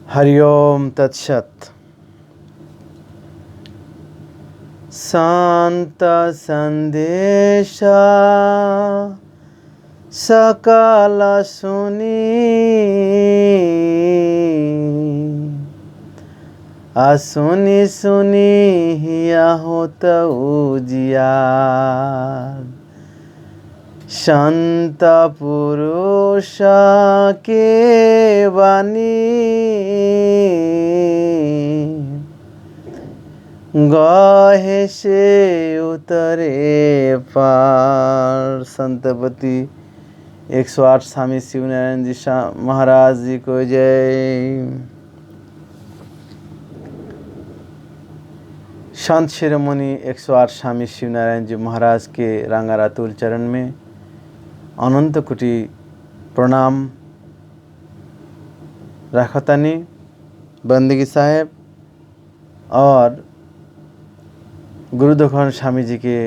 हरि ओम तत्सत। शांत संदेशा सकल सुनी, सुनी सुनी हिया होत उजियार। संत पुरुष के वाणी गहे से उतरे पार। संतपति 108 स्वामी शिवनारायण जी महाराज जी को जय। संत शिरोमणि 108 स्वामी शिवनारायण जी महाराज के रंगारातुल चरण में अनंत कोटि प्रणाम रखतनी बंदगी साहेब। और गुरु दखन स्वामी जी के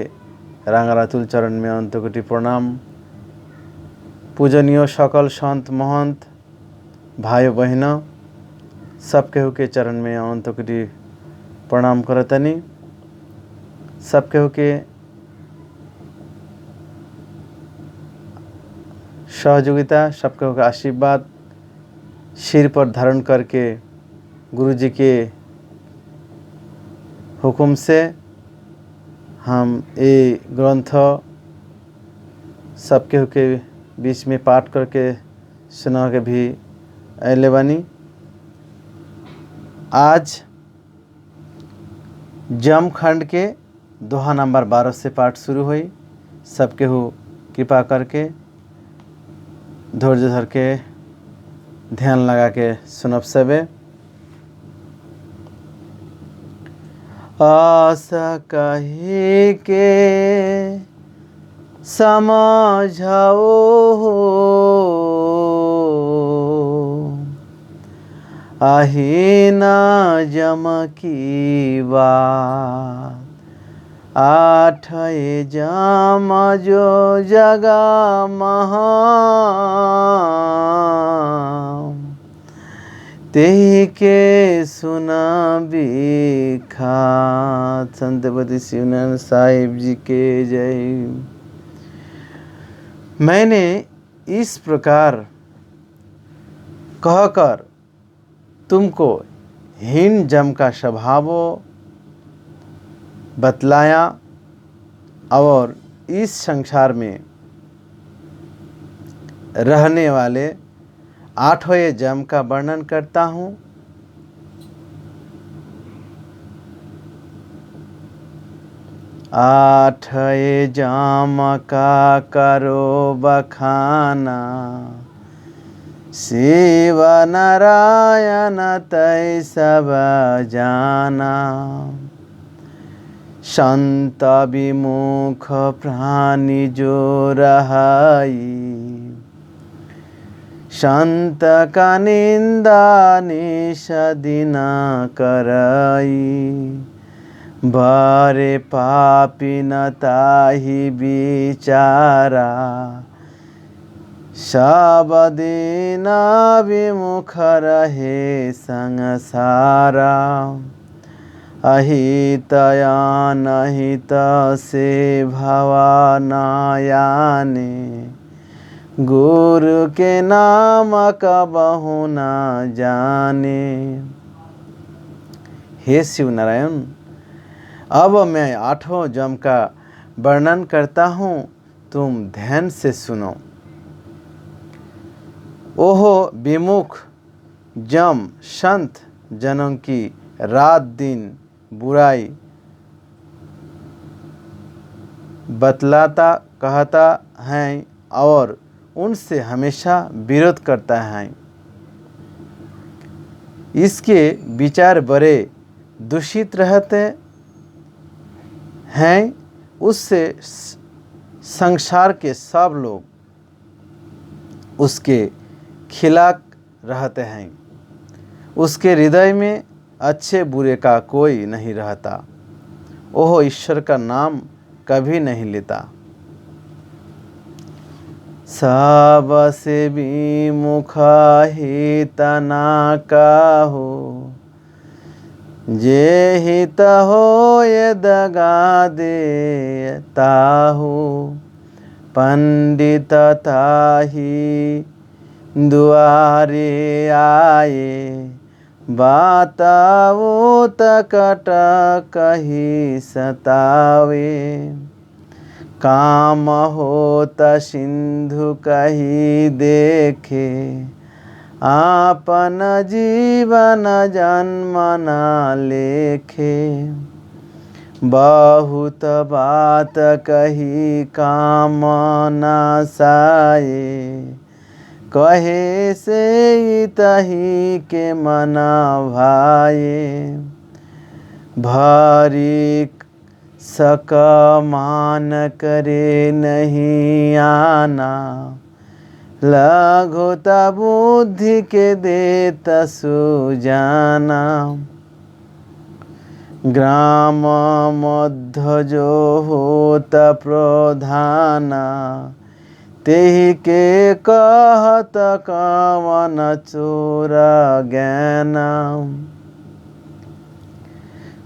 रंगारातुल चरण में अनंत कोटि प्रणाम। पूजनीय सकल संत महंत भाई बहन सब केहू के चरण में अनंत कोटि प्रणाम करतनी। सब केहू के सहयोगिता, सब केहू के आशीर्वाद सिर पर धारण करके गुरु जी के हुक्म से हम ये ग्रंथ सब केहू के बीच में पाठ करके सुना के भी अले बानी। आज जम खंड के दोहा नंबर 12 से पाठ शुरू हुई। सब केहू कृपा करके धैर्य धर के ध्यान लगा के सुनब सबे। आशा कही के समझाओ, आही ना जम की बात। आठ जाम जो जगा महा, तेही के सुना बिखात। संतपति शिवनारायण साहिब जी के जय। मैंने इस प्रकार कहकर तुमको हीन जम का स्वभाव बतलाया और इस संसार में रहने वाले 8वें जम का वर्णन करता हूँ। आठवें जम का करो बखाना, शिव नारायण तै सब जाना। संत विमुख प्राणी जो रहाई, संत का निंदा निषदिना कराई। बारे पापी न ताहि बिचारा, सब दिन विमुख रहे संसारा। अहित अनहित से भवा न याने, गुरु के नाम कबहु न जाने। हे शिव नारायण, अब मैं 8वें जम का वर्णन करता हूँ, तुम ध्यान से सुनो। ओहो विमुख जम संत जनों की रात दिन बुराई बतलाता कहता है और उनसे हमेशा विरोध करता है। इसके विचार बड़े दूषित रहते हैं। उससे संसार के सब लोग उसके खिलाफ रहते हैं। उसके हृदय में अच्छे बुरे का कोई नहीं रहता। ओह ईश्वर का नाम कभी नहीं लेता। सबसे विमुख हित ना काहू, जे हित होय दगा दे ताहू, पंडित ताही दुआरे आए, बताओ तकट कही सतावे, काम होत सिंधु कही देखे, आपन जीवन जन्म न लेखे, बहुत बात कही काम न साए, कहे से तही के मना भाए, भारी सक मान करे नहीं आना, लघुत बुद्धि के देत सुजाना, ग्राम मध्य जो होत प्रधाना, तेहि के कहत कवन चोर ज्ञाना,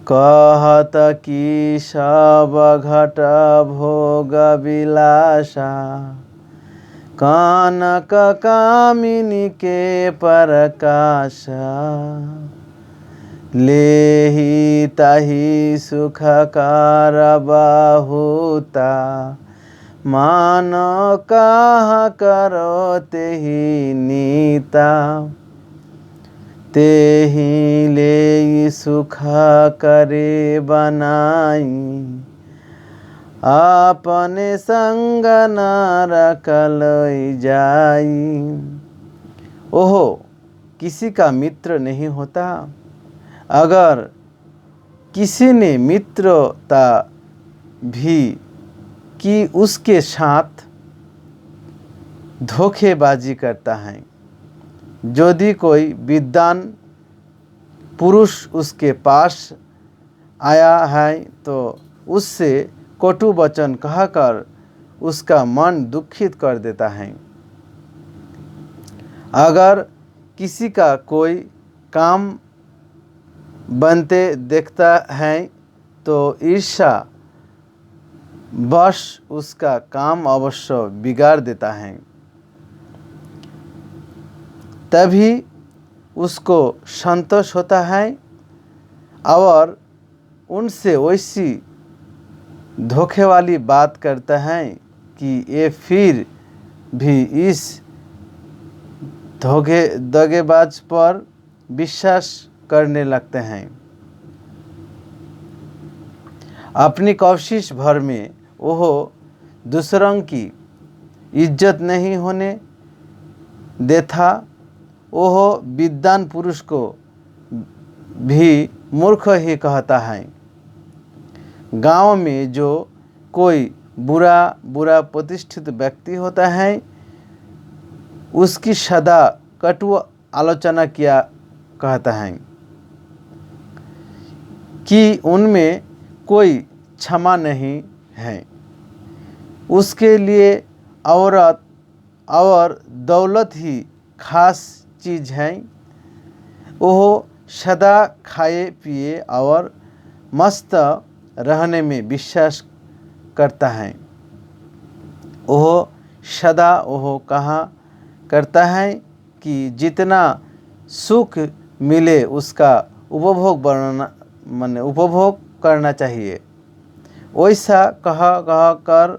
कहत कि सब घट भोग विलासा, कनक कामिनी के प्रकाशा, लेहि तहि सुखकार बहुता, मान कहा करो तेहि नीता, तेहि ले सुख करे बनाई, अपने संग न रखल जाई। ओहो, किसी का मित्र नहीं होता। अगर किसी ने मित्रता भी की उसके साथ धोखेबाजी करता है। यदि कोई विद्वान पुरुष उसके पास आया है तो उससे कटु वचन कहकर उसका मन दुखित कर देता है। अगर किसी का कोई काम बनते देखता है तो ईर्ष्या बस उसका काम अवश्य बिगाड़ देता है। तभी उसको संतोष होता है और उनसे वैसी धोखे वाली बात करता है कि ये फिर भी इस दगेबाज पर विश्वास करने लगते हैं। अपनी कोशिश भर में वह दूसरों की इज्जत नहीं होने देता। वह विद्वान पुरुष को भी मूर्ख ही कहता है। गांव में जो कोई बुरा प्रतिष्ठित व्यक्ति होता है उसकी सदा कटु आलोचना किया कहता है कि उनमें कोई क्षमा नहीं है। उसके लिए औरत और दौलत ही खास चीज़ है। वह सदा खाए पिए और मस्त रहने में विश्वास करता है। वह सदा कहा करता है कि जितना सुख मिले उसका उपभोग करना चाहिए। वैसा कह कर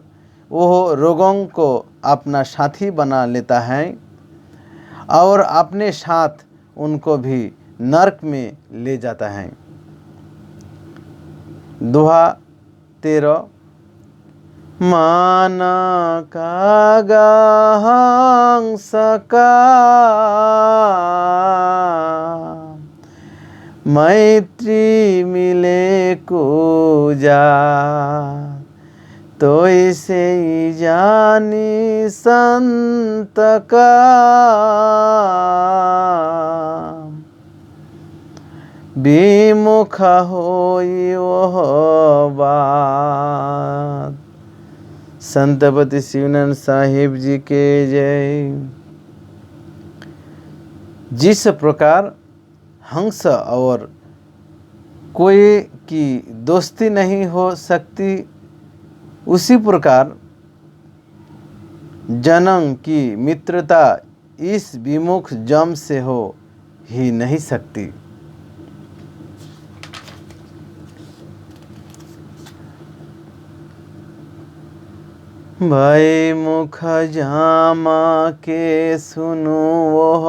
वह रोगों को अपना साथी बना लेता है और अपने साथ उनको भी नरक में ले जाता है। दोहा 13। मान कागहंस का मैत्री मिले कूजा, तो इसे जानी संत का विमुख होई वह बात, संतपति शिवनारायण साहिब जी के जय। जिस प्रकार हंस और कोई की दोस्ती नहीं हो सकती, उसी प्रकार जन्म की मित्रता इस विमुख जम से हो ही नहीं सकती। भाई मुख जामा के सुनु वह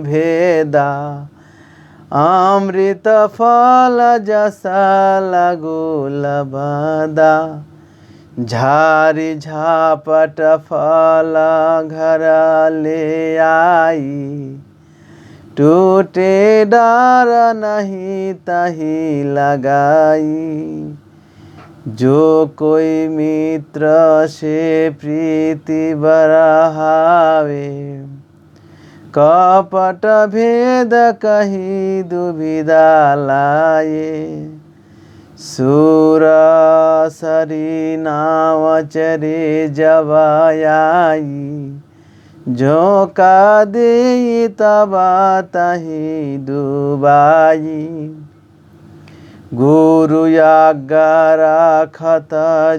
भेदा, अमृत फल जसा लगु लबादा। झारी झापट फल घर ले आई, टूटे डार नहीं तही लगाई। जो कोई मित्र से प्रीति बरहावे, कपट भेद कही दुविधा लाए। सूर सरी नाव चरे जब आई, झोंका दे तबा तही डुबाई। गुरु आज्ञा राखत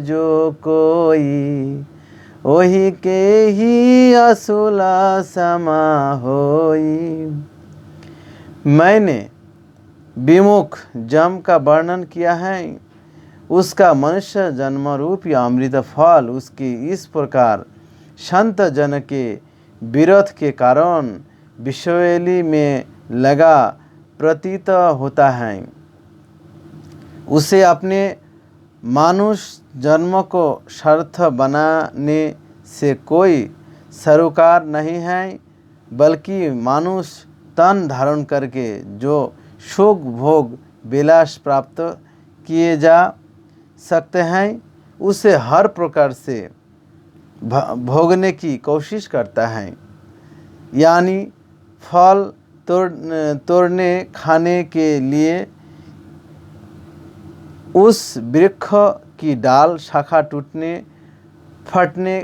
जो कोई, वही के ही असुला समा होई। मैंने विमुख जम का वर्णन किया है। उसका मनुष्य जन्म रूप या अमृत फल उसके इस प्रकार संत जन के विरोध के कारण विषयली में लगा प्रतीत होता है। उसे अपने मानुष जन्म को सार्थ बनाने से कोई सरोकार नहीं है, बल्कि मानुष तन धारण करके जो सुख भोग विलास प्राप्त किए जा सकते हैं, उसे हर प्रकार से भोगने की कोशिश करता है। यानी फल तोड़ने खाने के लिए उस वृक्ष की डाल शाखा टूटने फटने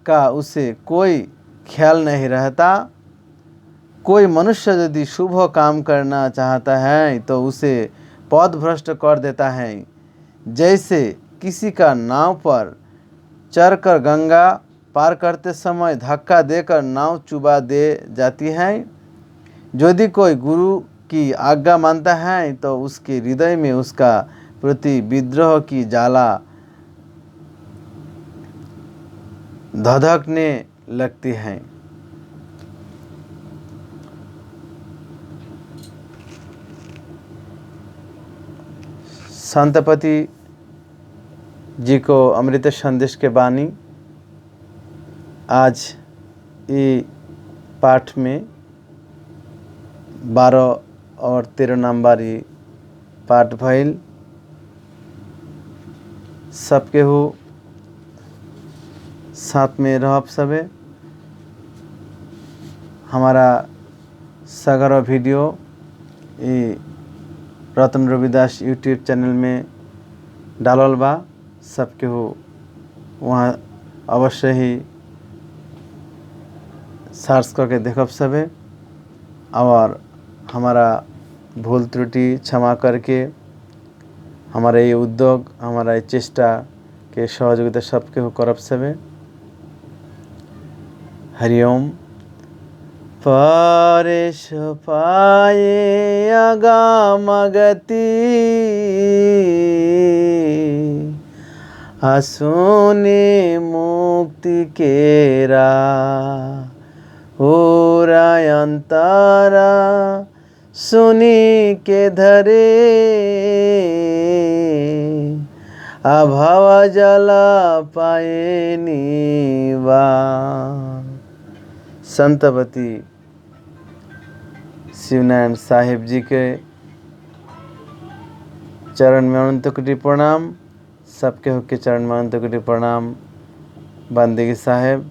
का उसे कोई ख्याल नहीं रहता। कोई मनुष्य यदि शुभ काम करना चाहता है तो उसे पथभ्रष्ट कर देता है। जैसे किसी का नाव पर चढ़कर गंगा पार करते समय धक्का देकर नाव चुबा दे जाती है। यदि कोई गुरु की आज्ञा मानता है तो उसके हृदय में उसका प्रति विद्रोह की ज्वाला धधकने लगती है। संतपति जी को अमृत संदेश के बानी आज ये पाठ में 12 और 13 नंबर ये पाठ भइल। सबके हो साथ में रहब सबे। हमारा सगरो वीडियो ये रतन रविदास यूट्यूब चैनल में डालल बा। सबके हो वहाँ अवश्य ही सर्च करके देखब सबे। और हमारा भूल त्रुटि क्षमा करके हमारा ये उद्योग हमारा ये चेष्टा के सहयोगिता सबके हो करब सबे। हरिओम। परेश पाए अगाम गति, असुने मुक्ति केरा। हो अंतरा सुनी के धरे, अभाव जला पाए नीवा। संतपति शिवनारायण साहिब जी के चरण में अनंत कोटि प्रणाम। सबके हो के चरण में अनंत कोटि प्रणाम। बंदगी साहेब।